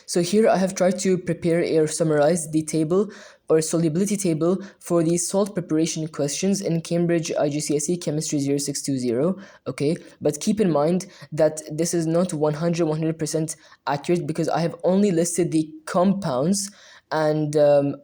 So here I have tried to prepare or summarize the table or solubility table for the salt preparation questions in Cambridge IGCSE Chemistry 0620. Okay, but keep in mind that this is not 100% accurate because I have only listed the compounds and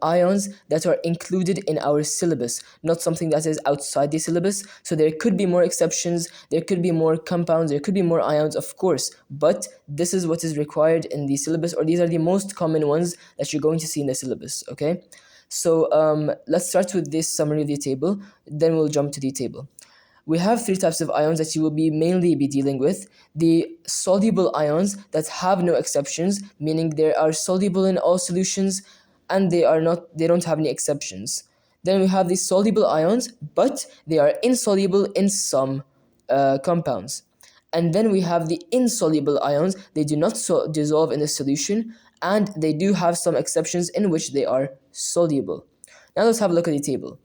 ions that are included in our syllabus, not something that is outside the syllabus. So there could be more exceptions, there could be more compounds, there could be more ions, of course, but this is what is required in the syllabus, or these are the most common ones that you're going to see in the syllabus, okay? So let's start with this summary of the table, then we'll jump to the table. We have three types of ions that you will be mainly dealing with. The soluble ions that have no exceptions, meaning they are soluble in all solutions and they don't have any exceptions. Then we have the soluble ions, but they are insoluble in some compounds. And then we have the insoluble ions. They do not dissolve in the solution, and they do have some exceptions in which they are soluble. Now let's have a look at the table.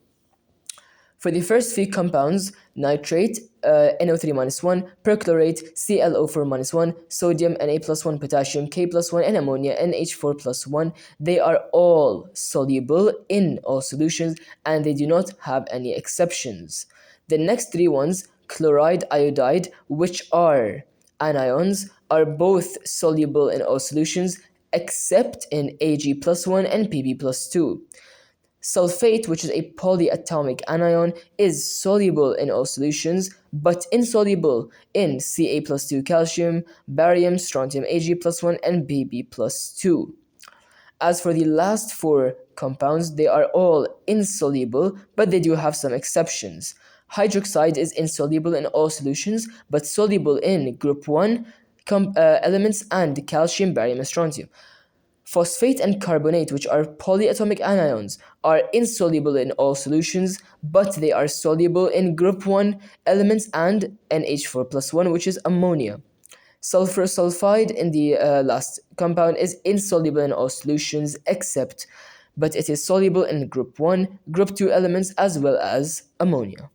For the first three compounds, nitrate, NO3 minus 1, perchlorate, ClO4 minus 1, sodium, Na plus 1, potassium, K plus 1, and ammonia, NH4 plus 1, they are all soluble in all solutions and they do not have any exceptions. The next three ones, chloride, iodide, which are anions, are both soluble in all solutions except in Ag plus 1 and Pb plus 2. Sulfate, which is a polyatomic anion, is soluble in all solutions, but insoluble in Ca plus 2 calcium, barium, strontium Ag plus 1, and Bb plus 2. As for the last four compounds, they are all insoluble, but they do have some exceptions. Hydroxide is insoluble in all solutions, but soluble in group 1 elements and calcium, barium, and strontium. Phosphate and carbonate, which are polyatomic anions, are insoluble in all solutions, but they are soluble in group 1 elements and NH4 plus 1, which is ammonia. Sulfur sulfide in the last compound is insoluble in all solutions but it is soluble in group 1, group 2 elements as well as ammonia.